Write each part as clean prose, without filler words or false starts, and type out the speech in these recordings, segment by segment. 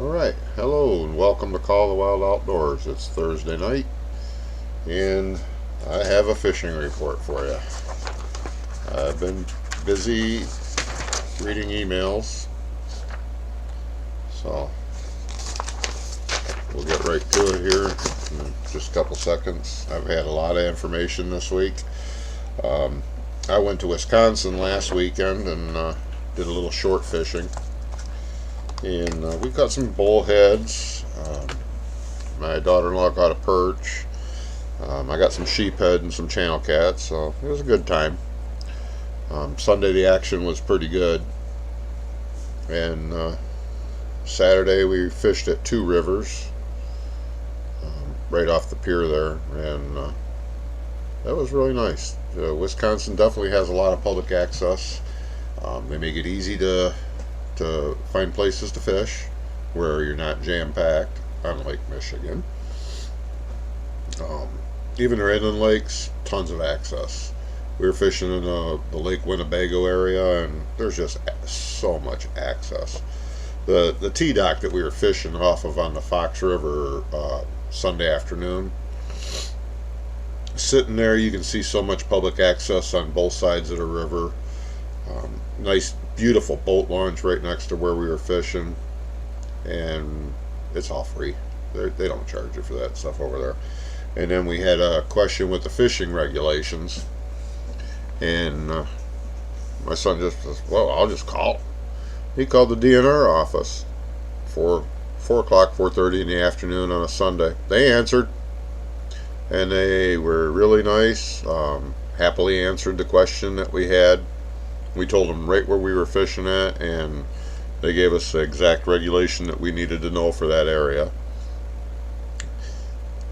Alright, hello and welcome to Call the Wild Outdoors. It's Thursday night and I have a fishing report for you. I've been busy reading emails, so we'll get right to it here in just a couple seconds. I've had a lot of information this week. I went to Wisconsin last weekend and did a little short fishing. And we caught some bullheads. My daughter-in-law caught a perch. I got some sheephead and some channel cats, so it was a good time. Sunday the action was pretty good. And Saturday we fished at Two Rivers, right off the pier there, and that was really nice. Wisconsin definitely has a lot of public access. They make it easy to find places to fish where you're not jam-packed, unlike Michigan. Even their inland lakes, tons of access. We were fishing in the Lake Winnebago area, and there's just so much access. The T-dock that we were fishing off of on the Fox River Sunday afternoon, sitting there, you can see so much public access on both sides of the river. Nice, beautiful boat launch right next to where we were fishing, and it's all free. They don't charge you for that stuff over there. And then we had a question with the fishing regulations, and my son just says, well, I'll just call. He called the DNR office for 4 o'clock, 4:30 in the afternoon on a Sunday. They answered, and they were really nice. Happily answered the question that we had. We told them right where we were fishing at, and they gave us the exact regulation that we needed to know for that area.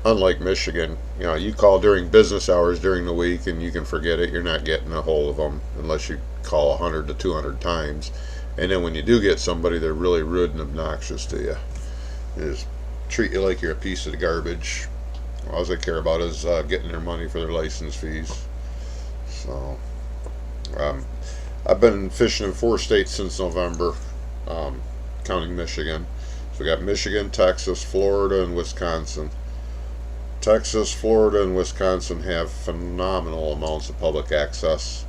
Unlike Michigan, you call during business hours during the week and you can forget it. You're not getting a hold of them unless you call 100 to 200 times. And then when you do get somebody, they're really rude and obnoxious to you. They just treat you like you're a piece of garbage. All they care about is getting their money for their license fees. So, I've been fishing in 4 states since November, counting Michigan. So we got Michigan, Texas, Florida, and Wisconsin. Texas, Florida, and Wisconsin have phenomenal amounts of public access.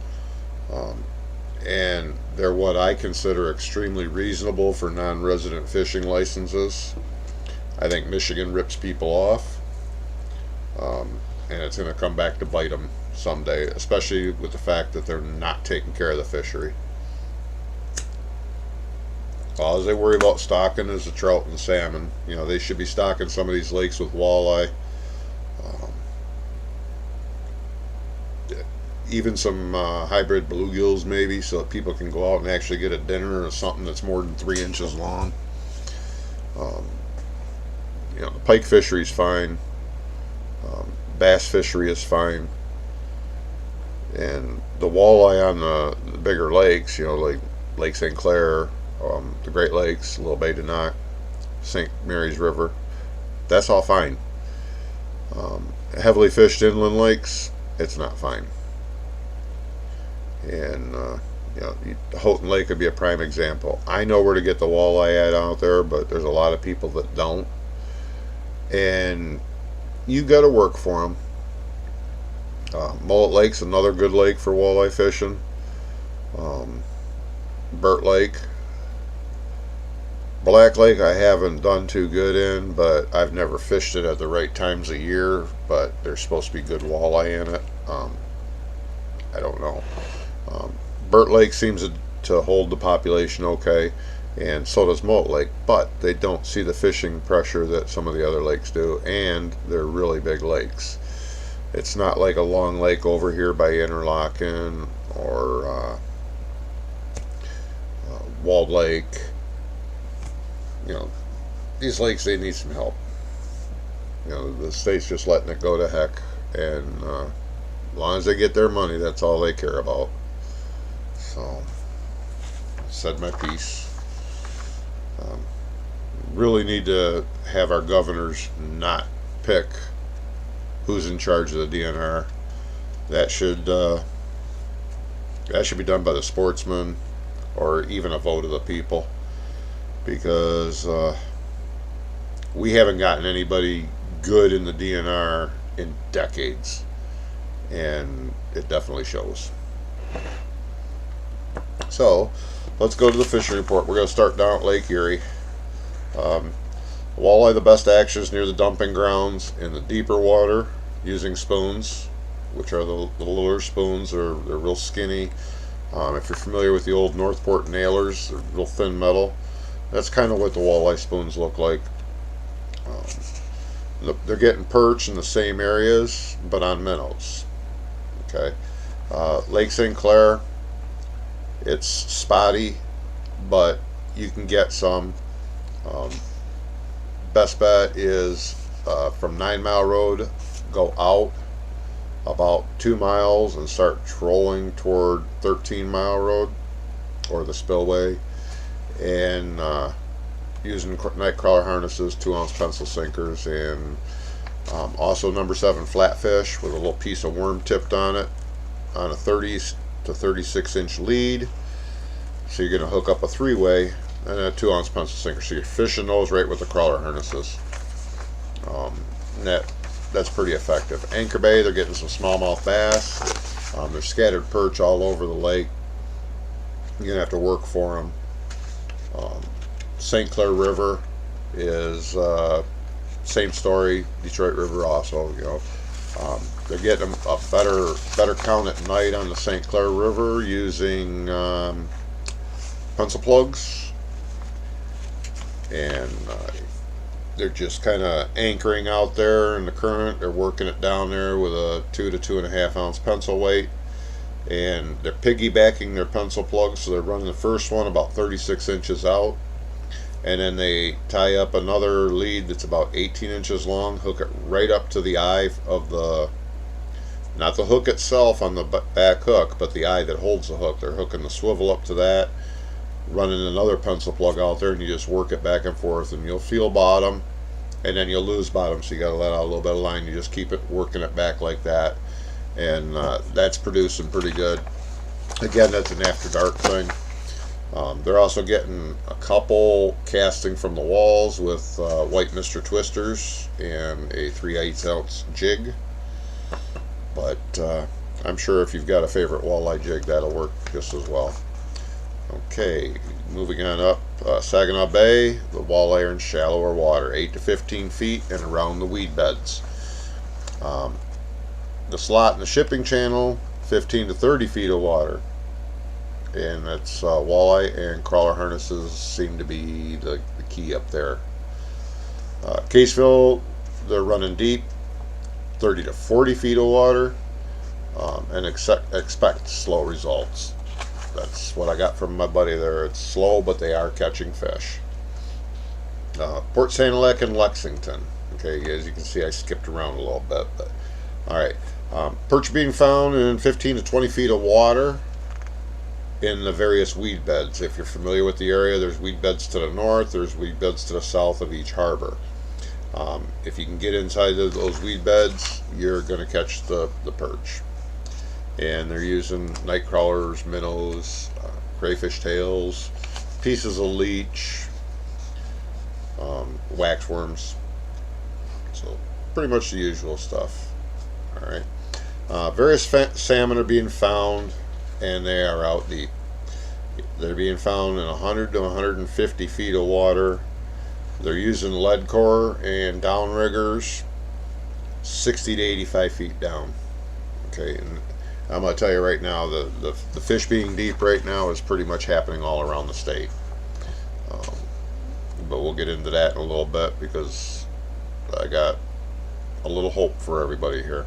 And they're what I consider extremely reasonable for non-resident fishing licenses. I think Michigan rips people off, and it's going to come back to bite them someday, especially with the fact that they're not taking care of the fishery. All they worry about stocking is the trout and salmon. They should be stocking some of these lakes with walleye. Even some hybrid bluegills maybe, so that people can go out and actually get a dinner or something that's more than 3 inches long. The pike fishery is fine. Bass fishery is fine. And the walleye on the bigger lakes, like Lake St. Clair, the Great Lakes, Little Bay de Noc, St. Mary's River, that's all fine. Heavily fished inland lakes, it's not fine. And Houghton Lake would be a prime example. I know where to get the walleye at out there, but there's a lot of people that don't, and you got to work for them. Mullet Lake's another good lake for walleye fishing. Burt Lake, Black Lake I haven't done too good in, but I've never fished it at the right times of year, but there's supposed to be good walleye in it. I don't know. Burt Lake seems to hold the population okay, and so does Mullet Lake, but they don't see the fishing pressure that some of the other lakes do, and they're really big lakes. It's not like a long lake over here by Interlaken or Walled Lake. These lakes, they need some help. The state's just letting it go to heck, and as long as they get their money, that's all they care about. So, said my piece. Really need to have our governors not pick who's in charge of the DNR. That should be done by the sportsmen, or even a vote of the people, because We haven't gotten anybody good in the DNR in decades, and it definitely shows. So let's go to the fishing report. We're going to start down at Lake Erie. Walleye, the best action is near the dumping grounds in the deeper water using spoons, which are the lure spoons. They're real skinny. If you're familiar with the old Northport nailers, they're real thin metal. That's kind of what the walleye spoons look like. They're getting perch in the same areas, but on minnows. Okay, Lake St. Clair, it's spotty, but you can get some. Best bet is from 9 Mile Road, go out about 2 miles and start trolling toward 13 Mile Road or the spillway, and using night crawler harnesses, 2-ounce pencil sinkers, and also number 7 flatfish with a little piece of worm tipped on it on a 30 to 36 inch lead. So you're going to hook up a 3-way and a 2-ounce pencil sinker. So you're fishing those right with the crawler harnesses. That's pretty effective. Anchor Bay, they're getting some smallmouth bass. There's scattered perch all over the lake. You're going to have to work for them. St. Clair River is same story. Detroit River also, you know. They're getting a better count at night on the St. Clair River using pencil plugs, and they're just kind of anchoring out there in the current. They're working it down there with a 2 to 2.5 ounce pencil weight, and they're piggybacking their pencil plugs. So they're running the first one about 36 inches out, and then they tie up another lead that's about 18 inches long, hook it right up to the eye of the, not the hook itself on the back hook, but the eye that holds the hook. They're hooking the swivel up to that, running another pencil plug out there, and you just work it back and forth, and you'll feel bottom, and then you'll lose bottom, so you got to let out a little bit of line. You just keep it working it back like that, and that's producing pretty good. Again, that's an after dark thing. They're also getting a couple casting from the walls with white Mr. Twisters and a 3/8 ounce jig, but I'm sure if you've got a favorite walleye jig, that'll work just as well. Okay, moving on up, Saginaw Bay, the walleye are in shallower water, 8 to 15 feet and around the weed beds. The slot in the shipping channel, 15 to 30 feet of water, and that's walleye and crawler harnesses seem to be the key up there. Caseville, they're running deep, 30 to 40 feet of water, and expect slow results. That's what I got from my buddy there. It's slow, but they are catching fish. Port Sanilac and Lexington. Okay, as you can see, I skipped around a little bit, but all right. Perch being found in 15 to 20 feet of water in the various weed beds. If you're familiar with the area, there's weed beds to the north, there's weed beds to the south of each harbor. If you can get inside of those weed beds, you're going to catch the perch. And they're using night crawlers, minnows, crayfish tails, pieces of leech, waxworms. So pretty much the usual stuff. All right. Various salmon are being found, and they are out deep. They're being found in 100 to 150 feet of water. They're using lead core and downriggers 60 to 85 feet down. Okay, and I'm going to tell you right now, the fish being deep right now is pretty much happening all around the state. But we'll get into that in a little bit, because I got a little hope for everybody here.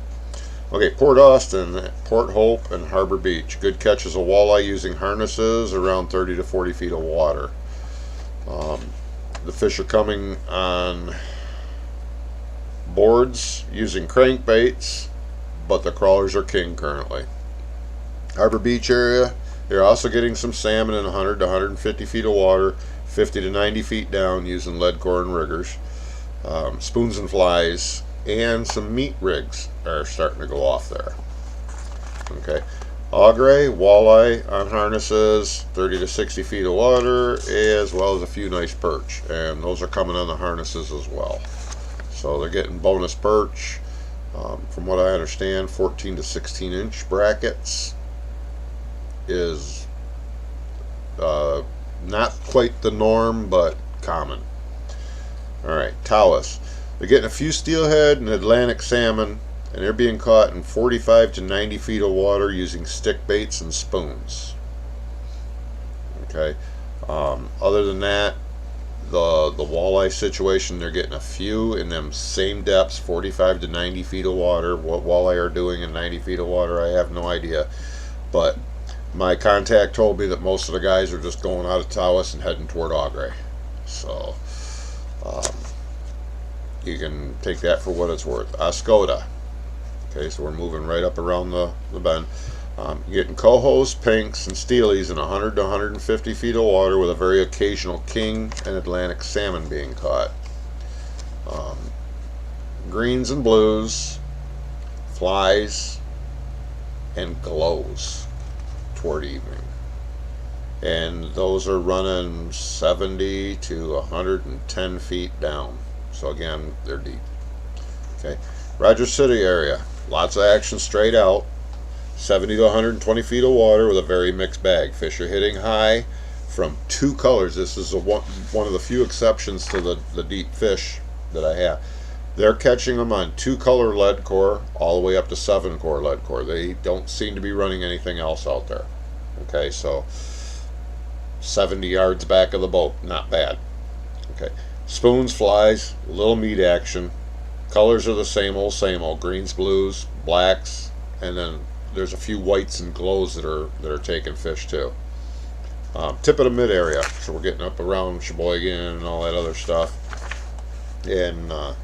Okay, Port Austin, Port Hope, and Harbor Beach. Good catches of walleye using harnesses around 30 to 40 feet of water. The fish are coming on boards using crankbaits, but the crawlers are king currently. Harbor Beach area, they're also getting some salmon in 100 to 150 feet of water, 50 to 90 feet down using lead core and riggers. Spoons and flies, and some meat rigs are starting to go off there. Okay, Augury, walleye on harnesses, 30 to 60 feet of water, as well as a few nice perch. And those are coming on the harnesses as well. So they're getting bonus perch. From what I understand, 14 to 16 inch brackets is not quite the norm, but common. Alright, Tawas. They're getting a few steelhead and Atlantic salmon, and they're being caught in 45 to 90 feet of water using stick baits and spoons. Okay. Other than that, the walleye situation, they're getting a few in them same depths, 45 to 90 feet of water. What walleye are doing in 90 feet of water, I have no idea. But my contact told me that most of the guys are just going out of Tawas and heading toward Augury. So you can take that for what it's worth. Oscoda. Okay, so we're moving right up around the bend. You're getting cohos, pinks, and steelies in 100 to 150 feet of water, with a very occasional king and Atlantic salmon being caught. Greens and blues, flies, and glows toward evening. And those are running 70 to 110 feet down. So again, they're deep. Okay, Rogers City area, lots of action straight out. 70 to 120 feet of water with a very mixed bag. Fish are hitting high from two colors. This is one of the few exceptions to the deep fish that I have. They're catching them on 2-color lead core all the way up to 7-core lead core. They don't seem to be running anything else out there. Okay, so 70 yards back of the boat, not bad. Okay, spoons, flies, little meat action. Colors are the same old, greens, blues, blacks, and then there's a few whites and glows that are taking fish too. Tip of the mid area, so we're getting up around Sheboygan and all that other stuff. And let's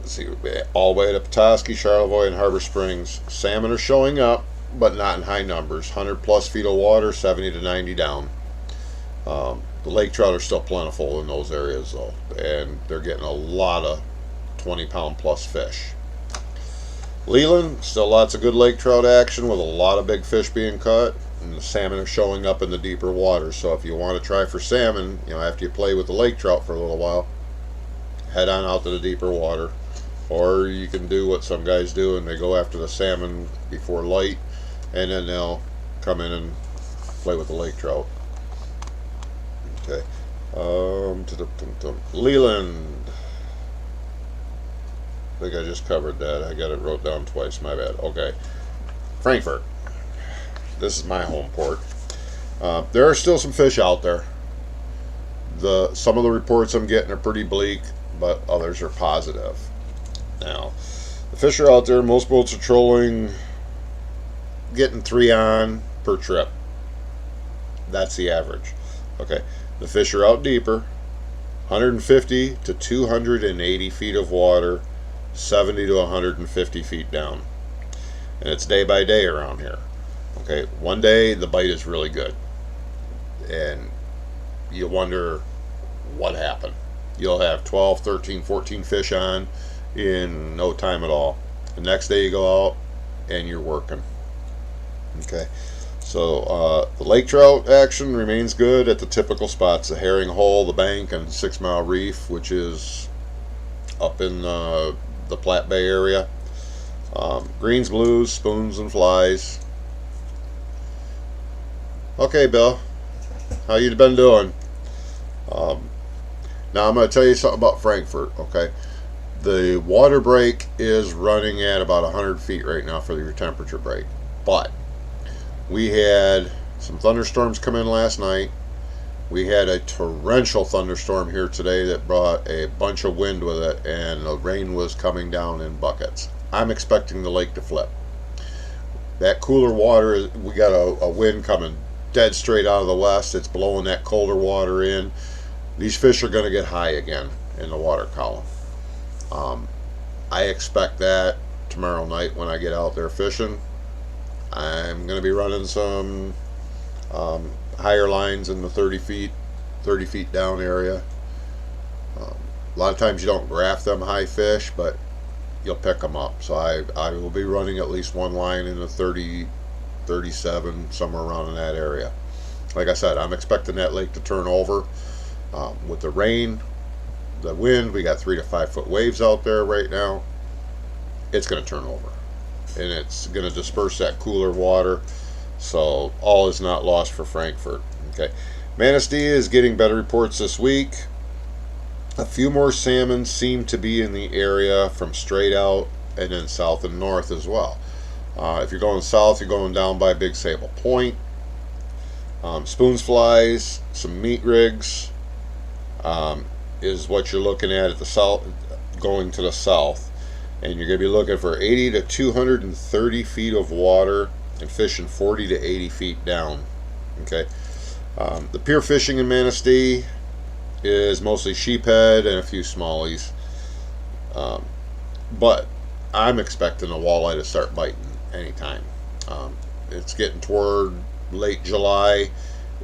see, all the way to Petoskey, Charlevoix, and Harbor Springs. Salmon are showing up, but not in high numbers. 100 plus feet of water, 70 to 90 down. The lake trout are still plentiful in those areas though, and they're getting a lot of 20-pound plus fish. Leland, still lots of good lake trout action with a lot of big fish being caught, and the salmon are showing up in the deeper water. So if you want to try for salmon, after you play with the lake trout for a little while, head on out to the deeper water. Or you can do what some guys do, and they go after the salmon before light, and then they'll come in and play with the lake trout. Okay. Leland. I think I just covered that. I got it wrote down twice. My bad. Okay. Frankfort. This is my home port. There are still some fish out there. Some of the reports I'm getting are pretty bleak, but others are positive. Now, the fish are out there. Most boats are trolling, getting 3 on per trip. That's the average. Okay. The fish are out deeper. 150 to 280 feet of water. 70 to 150 feet down, and it's day by day around here. Okay, one day the bite is really good, and you wonder what happened. You'll have 12, 13, 14 fish on in no time at all. The next day you go out and you're working. Okay, so the lake trout action remains good at the typical spots: the Herring Hole, the Bank, and 6 Mile Reef, which is up in the Platte Bay area. Greens, blues, spoons, and flies. Okay, Bill, how you been doing? Now I'm going to tell you something about Frankfort. Okay, the water break is running at about 100 feet right now for your temperature break, but we had some thunderstorms come in last night. We had a torrential thunderstorm here today that brought a bunch of wind with it, and the rain was coming down in buckets. I'm expecting the lake to flip. That cooler water, we got a wind coming dead straight out of the west. It's blowing that colder water in. These fish are going to get high again in the water column. I expect that tomorrow night when I get out there fishing. I'm going to be running some higher lines in the 30 feet down area. A lot of times you don't graph them high fish, but you'll pick them up. So I will be running at least one line in the 30 37, somewhere around in that area. Like I said, I'm expecting that lake to turn over. With the rain, the wind, we got 3 to 5 foot waves out there right now. It's going to turn over, and it's going to disperse that cooler water. So all is not lost for Frankfort. Okay, Manistee is getting better reports this week. A few more salmon seem to be in the area from straight out, and then south and north as well. If you're going south, you're going down by Big Sable Point. Spoons flies, some meat rigs is what you're looking at the south, going to the south. And you're going to be looking for 80 to 230 feet of water and fishing 40 to 80 feet down. Okay. The pier fishing in Manistee is mostly sheephead and a few smallies. But I'm expecting a walleye to start biting anytime. It's getting toward late July,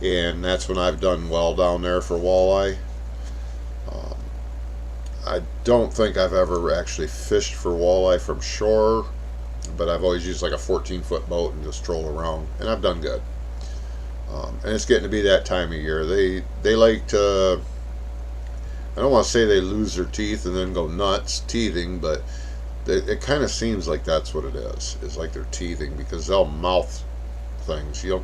and that's when I've done well down there for walleye. I don't think I've ever actually fished for walleye from shore, but I've always used like a 14-foot boat and just troll around, and I've done good. And it's getting to be that time of year. They like to, I don't want to say they lose their teeth and then go nuts teething, but it kind of seems like that's what it is. It's like they're teething because they'll mouth things. You'll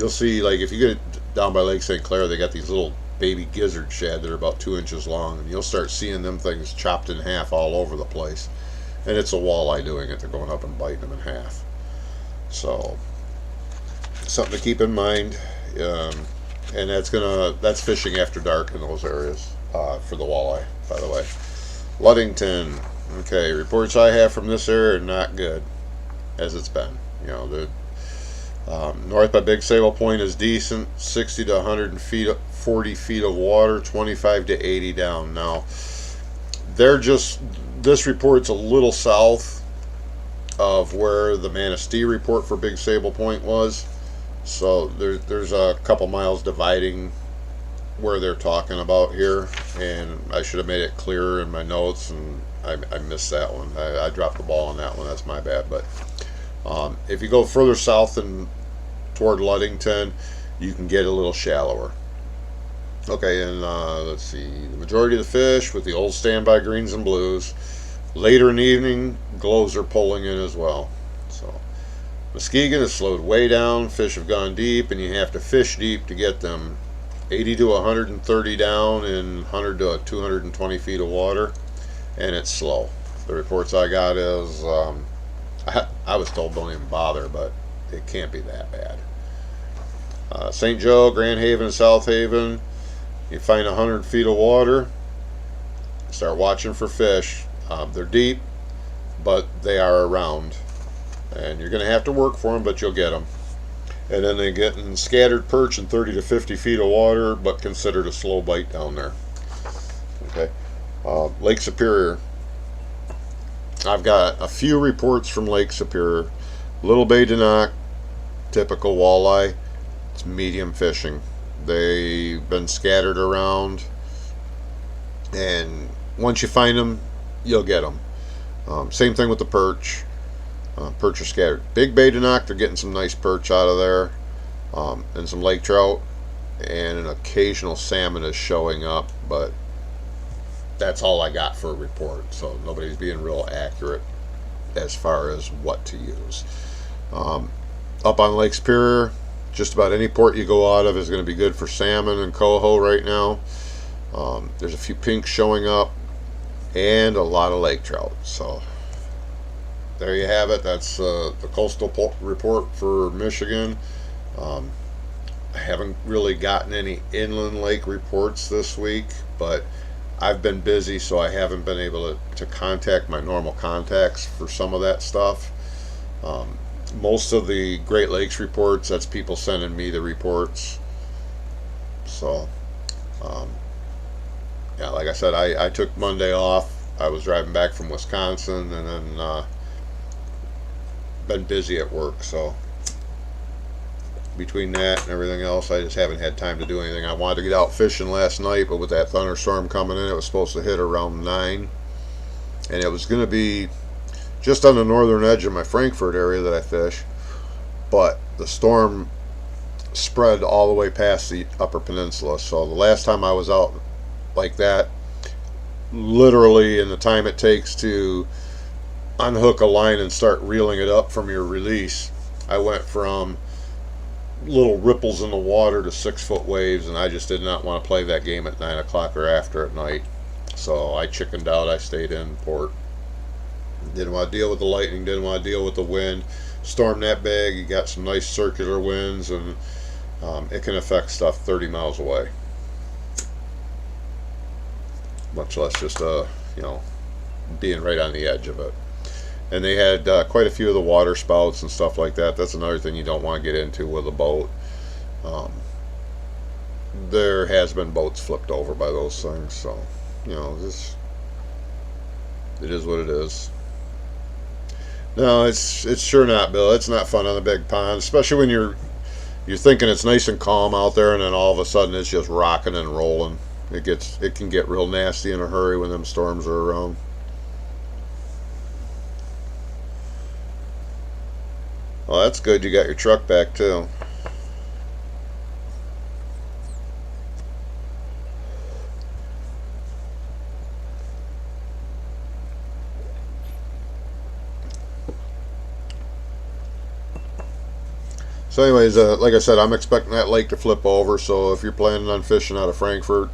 see, like if you get down by Lake St. Clair, they got these little baby gizzard shad that are about 2 inches long, and you'll start seeing them things chopped in half all over the place. And it's a walleye doing it. They're going up and biting them in half. So something to keep in mind. And that's fishing after dark in those areas for the walleye, by the way. Ludington. Okay, reports I have from this area are not good, as it's been. You know, the north by Big Sable Point is decent, 60 to 140 feet of water, 25 to 80 down. Now, this report's a little south of where the Manistee report for Big Sable Point was. So there's a couple miles dividing where they're talking about here, and I should have made it clearer in my notes, and I missed that one. I dropped the ball on that one. That's my bad. But if you go further south and toward Ludington, you can get a little shallower. Okay, and let's see. The majority of the fish with the old standby greens and blues. Later in the evening, glows are pulling in as well. So Muskegon has slowed way down. Fish have gone deep, and you have to fish deep to get them. 80 to 130 down in 100 to 220 feet of water, and it's slow. The reports I got is I was told don't even bother, but it can't be that bad. St. Joe, Grand Haven, and South Haven, you find 100 feet of water, start watching for fish. They're deep, but they are around, and you're going to have to work for them, but you'll get them. And then they get in scattered perch in 30 to 50 feet of water, but considered a slow bite down there. Okay, Lake Superior. I've got a few reports from Lake Superior. Little Bay Denock, typical walleye. It's medium fishing. They've been scattered around, and once you find them, you'll get them. Same thing with the perch. Perch are scattered. Big Bay Denock, they're getting some nice perch out of there, and some lake trout, and an occasional salmon is showing up, but that's all I got for a report, so nobody's being real accurate as far as what to use. Up on Lake Superior, just about any port you go out of is going to be good for salmon and coho right now. There's a few pinks showing up, and a lot of lake trout. So there you have it. That's the coastal report for Michigan. I haven't really gotten any inland lake reports this week, but I've been busy, so I haven't been able to contact my normal contacts for some of that stuff. Most of the Great Lakes reports, that's people sending me the reports. So, yeah, like I said, I took Monday off. I was driving back from Wisconsin, and then been busy at work, so between that and everything else, I just haven't had time to do anything. I wanted to get out fishing last night, but with that thunderstorm coming in, it was supposed to hit around 9, and it was going to be just on the northern edge of my Frankfort area that I fish, but the storm spread all the way past the Upper Peninsula. So the last time I was out like that, literally in the time it takes to unhook a line and start reeling it up from your release, I went from little ripples in the water to 6-foot waves, and I just did not want to play that game at 9 o'clock or after at night. So I chickened out. I stayed in port. Didn't want to deal with the lightning, didn't want to deal with the wind. Storm that big, you got some nice circular winds, and it can affect stuff 30 miles away, much less just being right on the edge of it. And they had quite a few of the water spouts and stuff like that. That's another thing you don't want to get into with a boat. There has been boats flipped over by those things, so it is what it is. No, it's sure not, Bill. It's not fun on the big pond, especially when you're thinking it's nice and calm out there, and then all of a sudden it's just rocking and rolling. It can get real nasty in a hurry when them storms are around. Well, that's good. You got your truck back too. So anyways, like I said, I'm expecting that lake to flip over. So if you're planning on fishing out of Frankfort,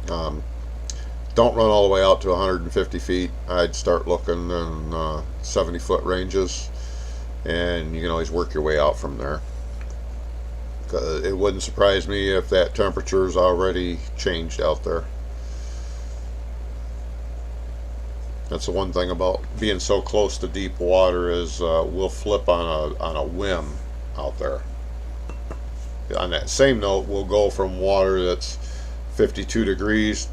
don't run all the way out to 150 feet. I'd start looking in 70-foot ranges, and you can always work your way out from there. It wouldn't surprise me if that temperature's already changed out there. That's the one thing about being so close to deep water is we'll flip on a whim out there. On that same note, we'll go from water that's 52 degrees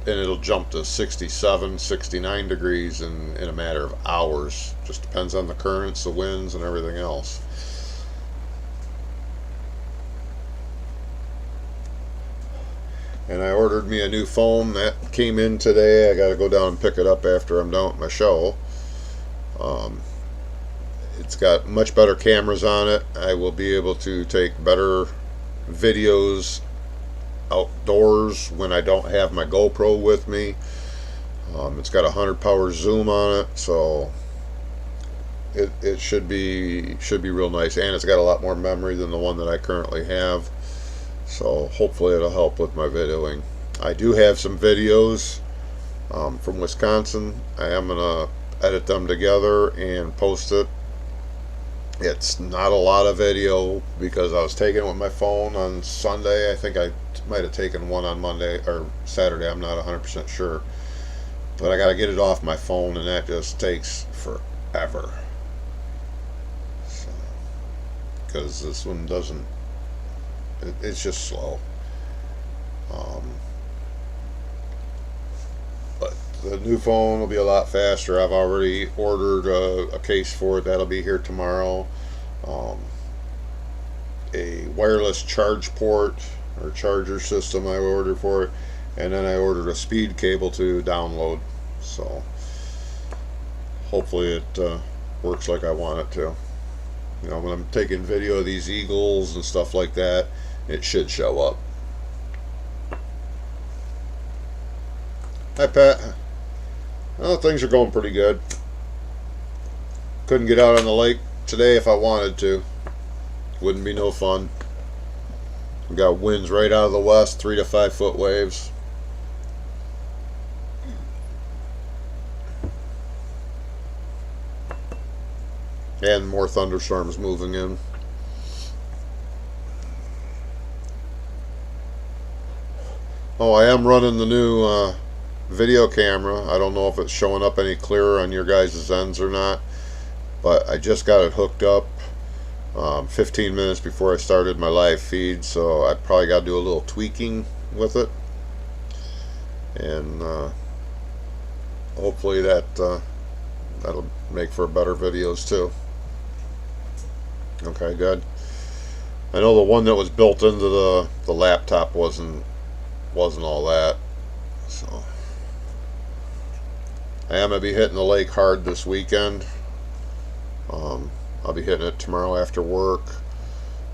and it'll jump to 67, 69 degrees in a matter of hours. Just depends on the currents, the winds, and everything else. And I ordered me a new phone that came in today. I got to go down and pick it up after I'm done with my show. It's got much better cameras on it. I will be able to take better videos outdoors when I don't have my GoPro with me. It's got a 100 power zoom on it, so it should be real nice, and it's got a lot more memory than the one that I currently have. So hopefully it'll help with my videoing. I do have some videos from Wisconsin. I am gonna edit them together and post it. It's not a lot of video because I was taking it with my phone on Sunday. I think I might have taken one on Monday or Saturday. I'm not 100% sure. But I got to get it off my phone, and that just takes forever. Because this one doesn't, it's just slow. But the new phone will be a lot faster. I've already ordered a case for it. That'll be here tomorrow. A wireless charge port or charger system I ordered for it, and then I ordered a speed cable to download. So hopefully it works like I want it to. When I'm taking video of these eagles and stuff like that, it should show up. Hi, Pat. Well, things are going pretty good. Couldn't get out on the lake today if I wanted to. Wouldn't be no fun. We got winds right out of the west, 3 to 5 foot waves. And more thunderstorms moving in. Oh, I am running the new video camera. I don't know if it's showing up any clearer on your guys' ends or not, but I just got it hooked up 15 minutes before I started my live feed, so I probably got to do a little tweaking with it, and hopefully that'll make for better videos too. Okay, good. I know the one that was built into the laptop wasn't all that, so I am going to be hitting the lake hard this weekend. I'll be hitting it tomorrow after work.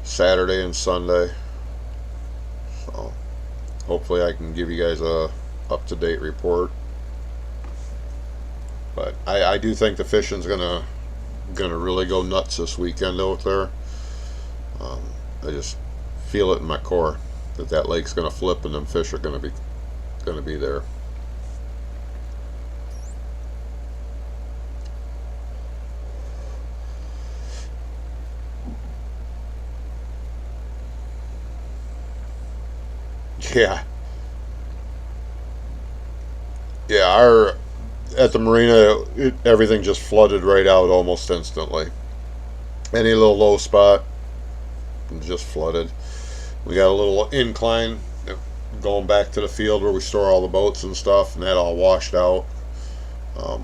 Saturday and Sunday. So hopefully I can give you guys a up-to-date report. But I do think the fishing's gonna really go nuts this weekend out there. I just feel it in my core that lake's gonna flip and them fish are gonna be there. Yeah, our at the marina, everything just flooded right out almost instantly. Any little low spot just flooded. We got a little incline going back to the field where we store all the boats and stuff, and that all washed out.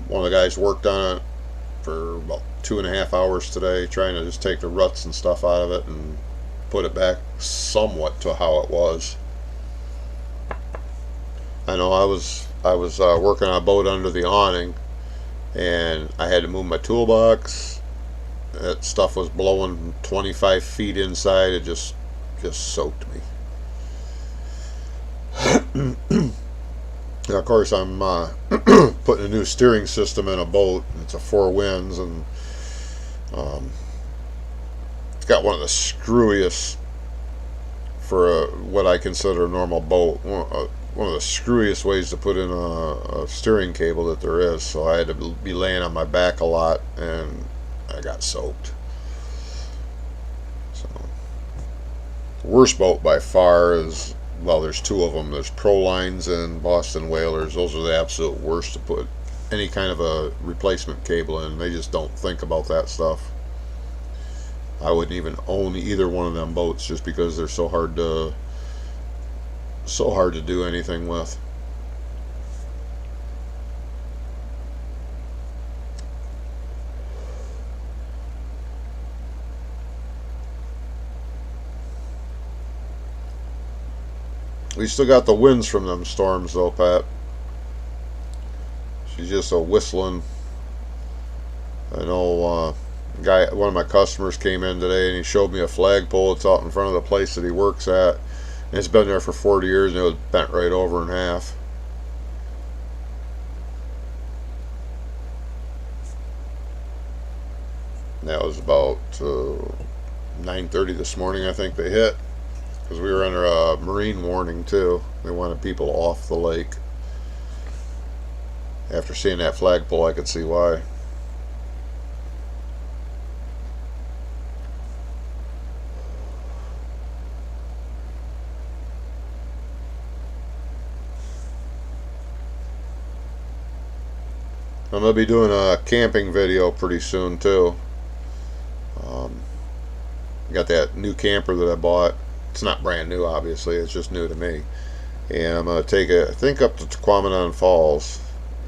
One of the guys worked on it for about 2.5 hours today, trying to just take the ruts and stuff out of it and put it back somewhat to how it was. I know I was working on a boat under the awning, and I had to move my toolbox. That stuff was blowing 25 feet inside. It just soaked me. Now, of course, I'm putting a new steering system in a boat. It's a 4 winds, and it's got one of the screwiest for what I consider a normal boat. One of the screwiest ways to put in a steering cable that there is. So I had to be laying on my back a lot, and I got soaked. So, worst boat by far is, well, there's 2 of them. There's Prolines and Boston Whalers. Those are the absolute worst to put any kind of a replacement cable in. They just don't think about that stuff. I wouldn't even own either one of them boats just because they're so hard to do anything with. We still got the winds from them storms though, Pat. She's just a whistling. I know one of my customers came in today and he showed me a flagpole that's out in front of the place that he works at. And it's been there for 40 years and it was bent right over in half. And that was about 9:30 this morning, I think they hit. Because we were under a marine warning too. They wanted people off the lake. After seeing that flagpole, I could see why. I'm going to be doing a camping video pretty soon too. Got that new camper that I bought. It's not brand new, obviously. It's just new to me. And I'm going to take it, I think, up to Tequamanon Falls,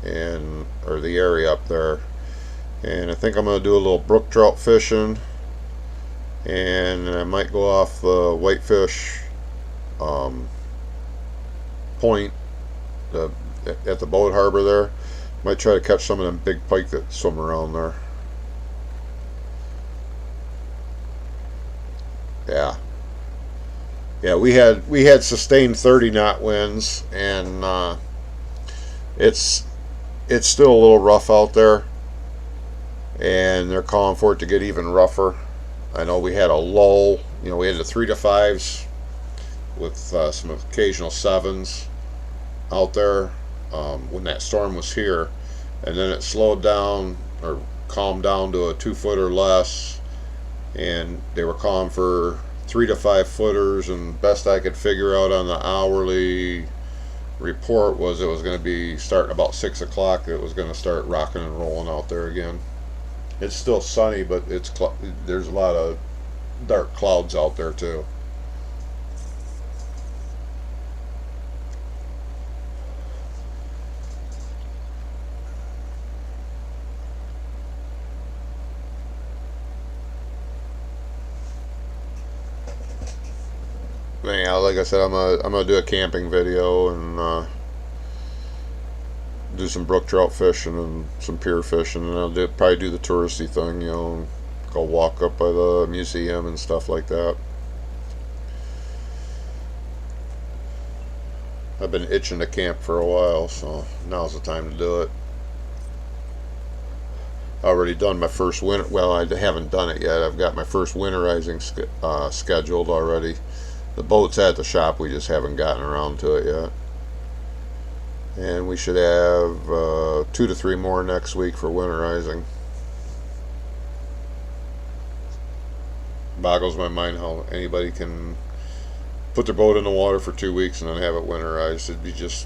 or the area up there. And I think I'm going to do a little brook trout fishing. And I might go off the Whitefish point at the boat harbor there. Might try to catch some of them big pike that swim around there. Yeah, we had sustained 30-knot winds, and it's still a little rough out there, and they're calling for it to get even rougher. I know we had a lull. We had the 3 to 5s with some occasional 7s out there when that storm was here, and then it slowed down or calmed down to a 2-foot or less, and they were calling for 3 to 5 footers, and best I could figure out on the hourly report was it was going to be starting about 6 o'clock. It was going to start rocking and rolling out there again. It's still sunny, but there's a lot of dark clouds out there too. Anyhow, like I said, I'm gonna do a camping video and do some brook trout fishing and some pier fishing, and I'll probably do the touristy thing, go walk up by the museum and stuff like that. I've been itching to camp for a while, so now's the time to do it. Already done my first winter. Well, I haven't done it yet. I've got my first winterizing scheduled already. The boat's at the shop. We just haven't gotten around to it yet. And we should have 2 to 3 more next week for winterizing. Boggles my mind how anybody can put their boat in the water for 2 weeks and then have it winterized. It'd be just,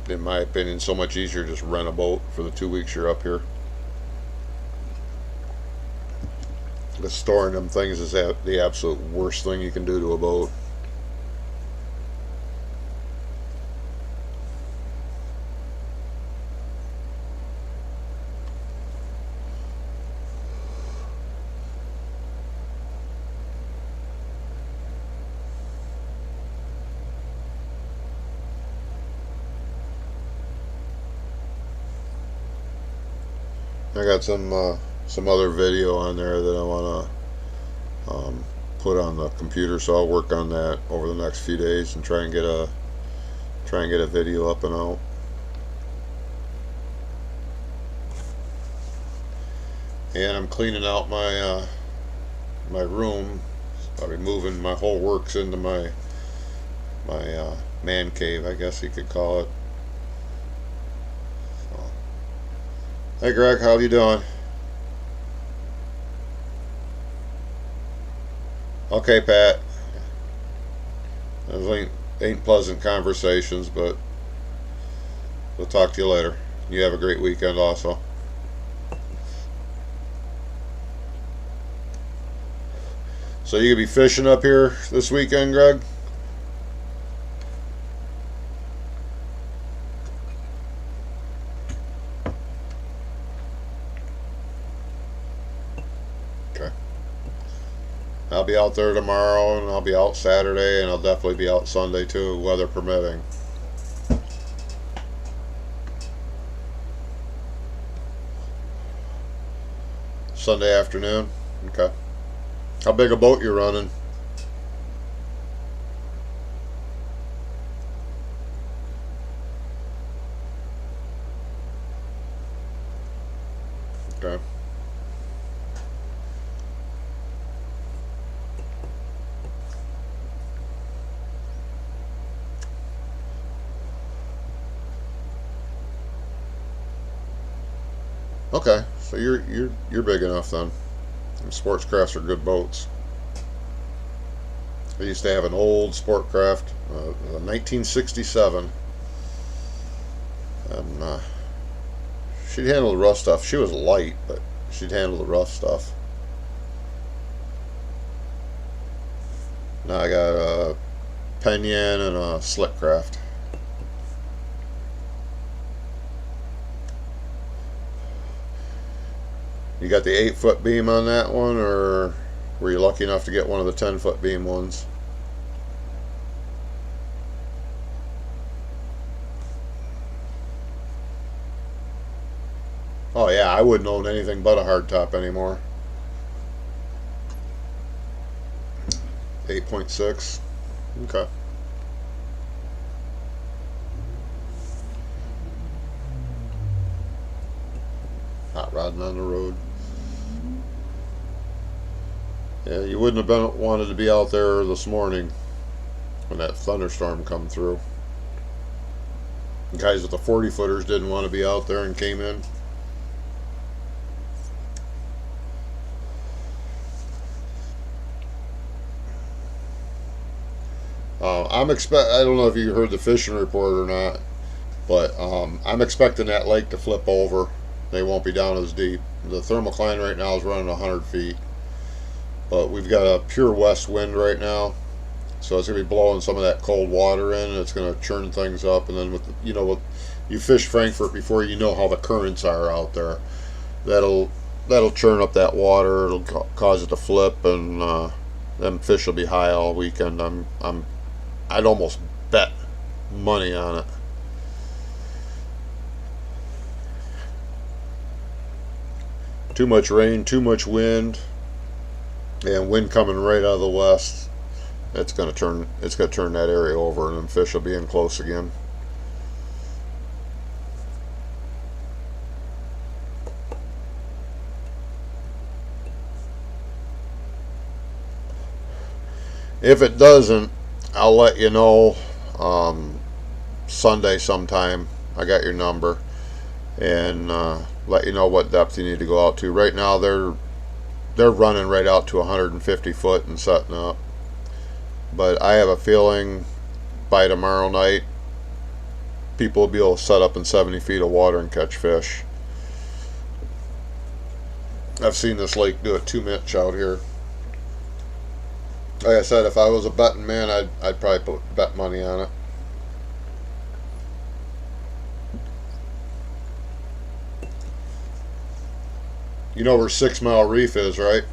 in my opinion, so much easier to just rent a boat for the 2 weeks you're up here. The storing them things is the absolute worst thing you can do to a boat. I got some other video on there that I want to put on the computer, so I'll work on that over the next few days and try and get a video up and out. And I'm cleaning out my my room. I'll be moving my whole works into my man cave, I guess you could call it. Hey Greg, how you doing? Okay, Pat. Those ain't pleasant conversations, but we'll talk to you later. You have a great weekend also. So you gonna be fishing up here this weekend, Greg? Okay. I'll be out there tomorrow, and I'll be out Saturday, and I'll definitely be out Sunday too, weather permitting. Sunday afternoon? Okay. How big a boat you running? Okay. Okay, so you're big enough then. And sports crafts are good boats. I used to have an old sport craft, 1967, and she'd handle the rough stuff. She was light, but she'd handle the rough stuff. Now I got a Penyan and a slick craft. You got the 8-foot beam on that one, or were you lucky enough to get one of the 10-foot beam ones? Oh yeah, I wouldn't own anything but a hardtop anymore. 8.6. Okay. Hot rodding on the road. Yeah, you wouldn't have wanted to be out there this morning when that thunderstorm come through. The guys with the 40-footers didn't want to be out there and came in. I don't know if you heard the fishing report or not, but I'm expecting that lake to flip over. They won't be down as deep. The thermocline right now is running 100 feet. But we've got a pure west wind right now, so it's going to be blowing some of that cold water in, and it's going to churn things up. And then with you fish Frankfurt before, you know how the currents are out there. That'll churn up that water. It'll cause it to flip, and them fish will be high all weekend. I'd almost bet money on it. Too much rain, too much wind. And wind coming right out of the west. It's gonna turn that area over, and then fish will be in close again. If it doesn't, I'll let you know Sunday sometime. I got your number, and let you know what depth you need to go out to. Right now they're running right out to 150 foot and setting up, but I have a feeling by tomorrow night people will be able to set up in 70 feet of water and catch fish. I've seen this lake do it 2 inch out here. Like I said, if I was a betting man, I'd probably bet money on it. You know where 6 Mile Reef is, right?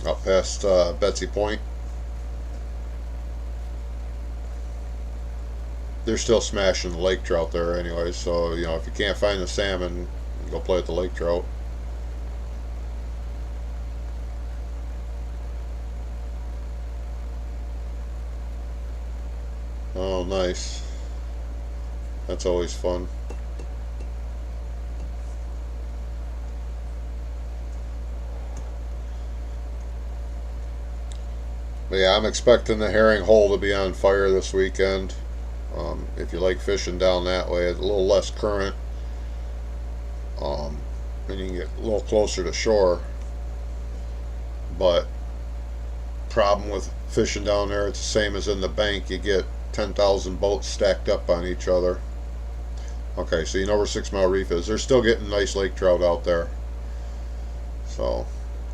Up past Betsy Point. They're still smashing the lake trout there anyway, so you know, if you can't find the salmon, go play with the lake trout. Oh, nice. That's always fun. But yeah, I'm expecting the herring hole to be on fire this weekend. If you like fishing down that way, it's a little less current, and you can get a little closer to shore. But problem with fishing down there, it's the same as in the bank. You get 10,000 boats stacked up on each other. Okay, so you know where 6 Mile Reef is. They're still getting nice lake trout out there. So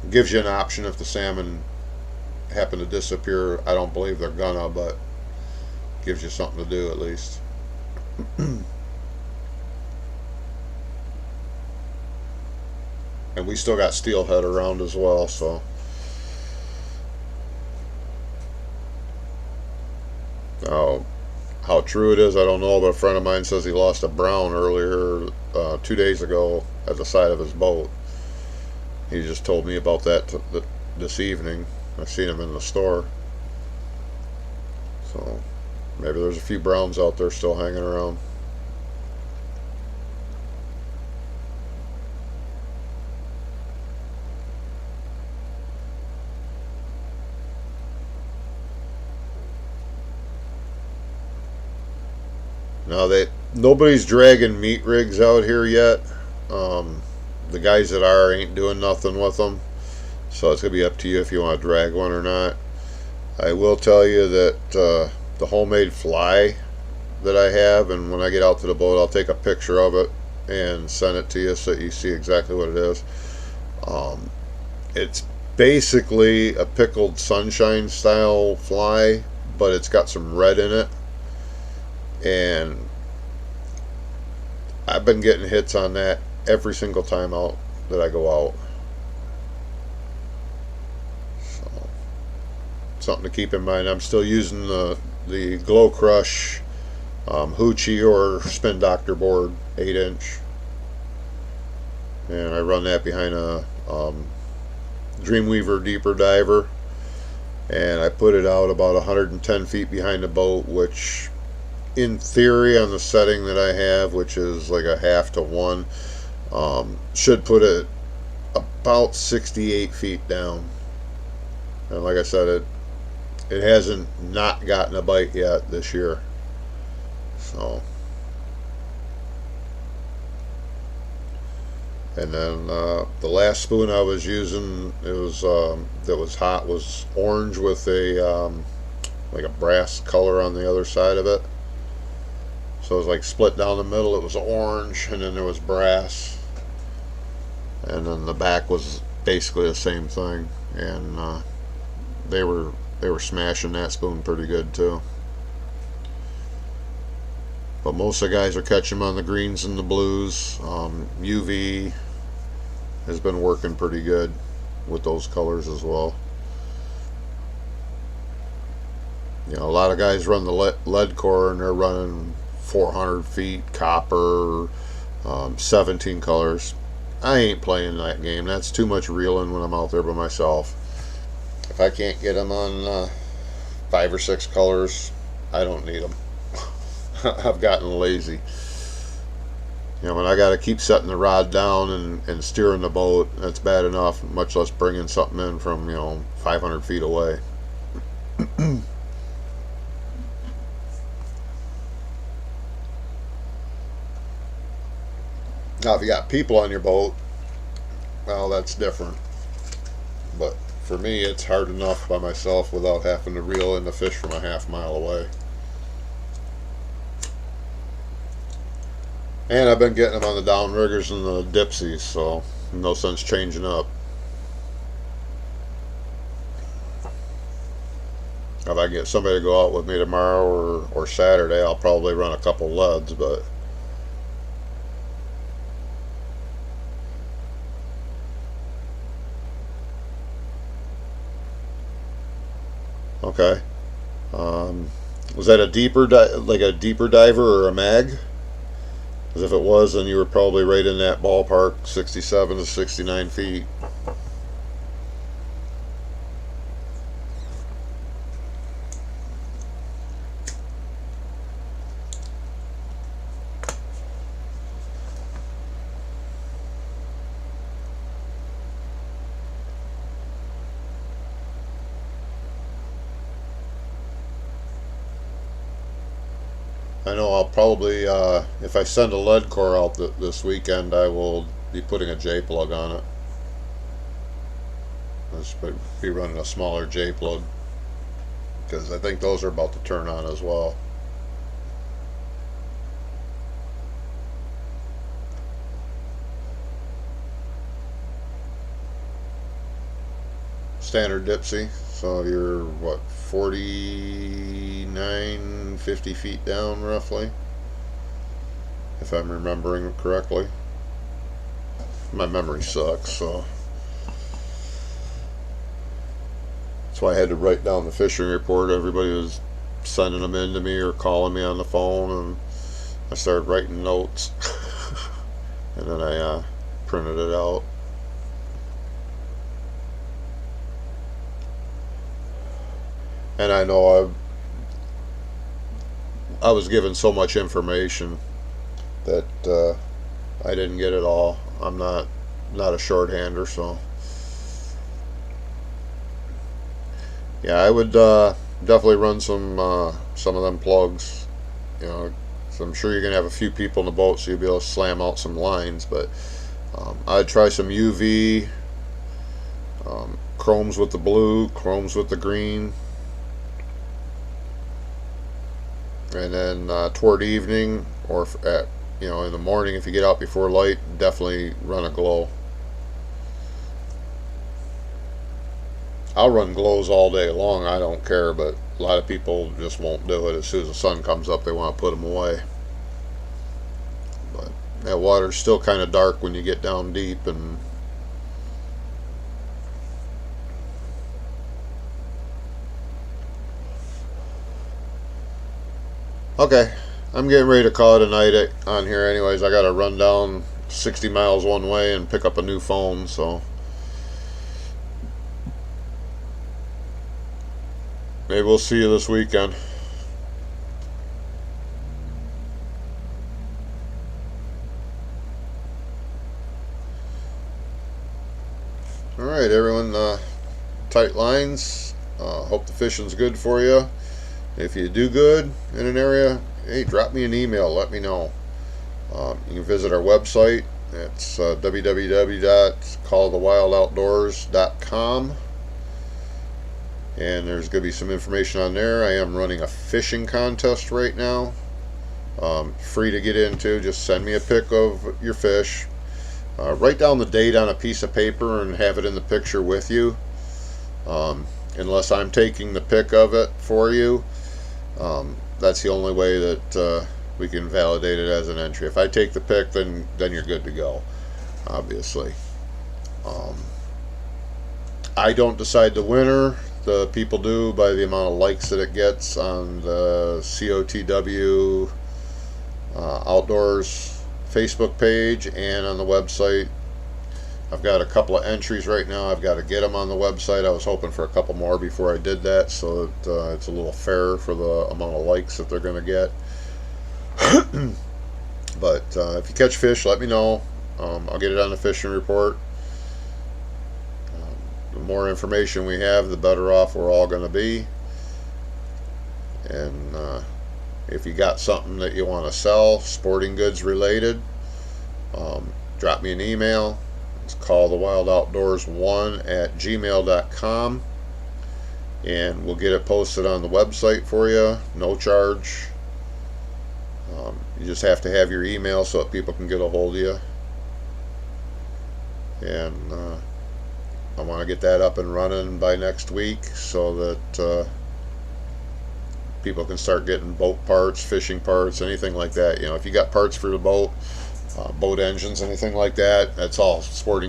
it gives you an option if the salmon happen to disappear. I don't believe they're gonna, but it gives you something to do at least. And we still got steelhead around as well, so oh, how true it is, I don't know, but a friend of mine says he lost a brown earlier, 2 days ago, at the side of his boat. He just told me about that this evening. I seen him in the store. So maybe there's a few browns out there still hanging around. Now nobody's dragging meat rigs out here yet. The guys that are ain't doing nothing with them, so it's gonna be up to you if you want to drag one or not. I will tell you that the homemade fly that I have, and when I get out to the boat, I'll take a picture of it and send it to you so that you see exactly what it is. It's basically a pickled sunshine style fly, but it's got some red in it, and I've been getting hits on that every single time out that I go out. So, something to keep in mind. I'm still using the Glow Crush Hoochie or Spin Doctor board, 8 inch, and I run that behind a Dreamweaver deeper diver, and I put it out about 110 feet behind the boat, which in theory on the setting that I have, which is like a 1/2 to 1, should put it about 68 feet down. And like I said, it hasn't not gotten a bite yet this year. So, and then the last spoon I was using, it was that was hot, was orange with a like a brass color on the other side of it. So it was like split down the middle. It was orange, and then there was brass, and then the back was basically the same thing. And they were smashing that spoon pretty good too. But most of the guys are catching them on the greens and the blues. UV has been working pretty good with those colors as well. You know, a lot of guys run the lead core, and they're running 400 feet copper, 17 colors. I ain't playing that game. That's too much reeling when I'm out there by myself. If I can't get them on 5 or 6 colors, I don't need them. I've gotten lazy. You know, when I got to keep setting the rod down and steering the boat, that's bad enough, much less bringing something in from, 500 feet away. Now, if you got people on your boat, well, that's different. But for me, it's hard enough by myself without having to reel in the fish from a half mile away. And I've been getting them on the downriggers and the dipsies, so no sense changing up. If I get somebody to go out with me tomorrow or Saturday, I'll probably run a couple leads, but okay. Was that a like a deeper diver or a mag? Because if it was, then you were probably right in that ballpark, 67 to 69 feet. I know I'll probably, if I send a lead core out this weekend, I will be putting a J plug on it. I'll just be running a smaller J plug because I think those are about to turn on as well. Standard dipsy, so you're what, 49, 50 feet down roughly, if I'm remembering correctly. My memory sucks, so that's why I had to write down the fishing report. Everybody was sending them in to me or calling me on the phone, and I started writing notes and then I printed it out. And I know I was given so much information that I didn't get it all. I'm not a shorthander, so yeah, I would definitely run some of them plugs. So I'm sure you're gonna have a few people in the boat, so you'll be able to slam out some lines. But I'd try some UV, chromes with the blue, chromes with the green. And then toward evening or in the morning, if you get out before light, definitely run a glow. I'll run glows all day long, I don't care, but a lot of people just won't do it. As soon as the sun comes up, they want to put them away. But that water's still kind of dark when you get down deep, and okay, I'm getting ready to call it a night on here anyways. I gotta run down 60 miles one way and pick up a new phone, so maybe we'll see you this weekend. Alright everyone, tight lines. Hope the fishing's good for you. If you do good in an area, hey, drop me an email, let me know. You can visit our website. It's www.callthewildoutdoors.com, and there's going to be some information on there. I am running a fishing contest right now, free to get into. Just send me a pic of your fish. Write down the date on a piece of paper and have it in the picture with you. Unless I'm taking the pic of it for you, that's the only way that we can validate it as an entry. If I take the pic, then you're good to go, obviously. I don't decide the winner. The people do by the amount of likes that it gets on the COTW Outdoors Facebook page and on the website. I've got a couple of entries right now. I've got to get them on the website. I was hoping for a couple more before I did that, so that it's a little fairer for the amount of likes that they're going to get. But if you catch fish, let me know. I'll get it on the fishing report. The more information we have, the better off we're all going to be. And if you got something that you want to sell, sporting goods related, drop me an email. It's callthewildoutdoors1@gmail.com, and we'll get it posted on the website for you. No charge. You just have to have your email so that people can get a hold of you. And I want to get that up and running by next week so that people can start getting boat parts, fishing parts, anything like that. If you got parts for the boat, boat engines, anything like that, that's all sport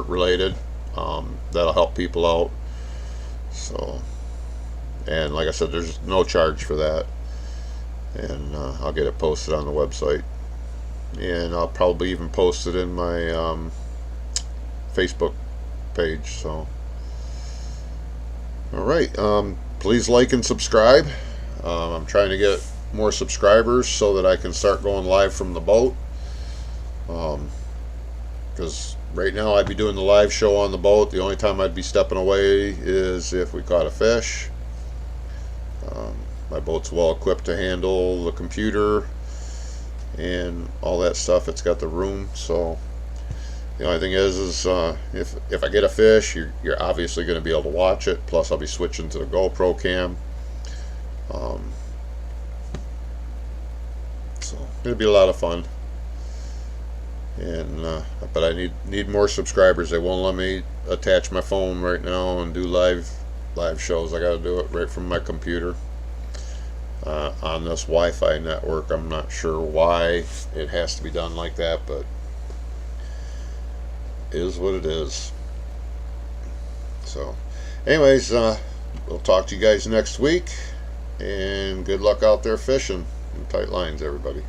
related. That'll help people out. So, and like I said, there's no charge for that. And I'll get it posted on the website, and I'll probably even post it in my Facebook page. So, all right, please like and subscribe. I'm trying to get more subscribers so that I can start going live from the boat, because right now I'd be doing the live show on the boat. The only time I'd be stepping away is if we caught a fish. My boat's well equipped to handle the computer and all that stuff. It's got the room. So the only thing is if I get a fish, you're obviously going to be able to watch it. Plus I'll be switching to the GoPro cam. So it'll be a lot of fun. And but I need more subscribers. They won't let me attach my phone right now and do live shows. I got to do it right from my computer. On this Wi-Fi network. I'm not sure why it has to be done like that, but it is what it is. So anyways, we'll talk to you guys next week, and good luck out there fishing. And tight lines, everybody.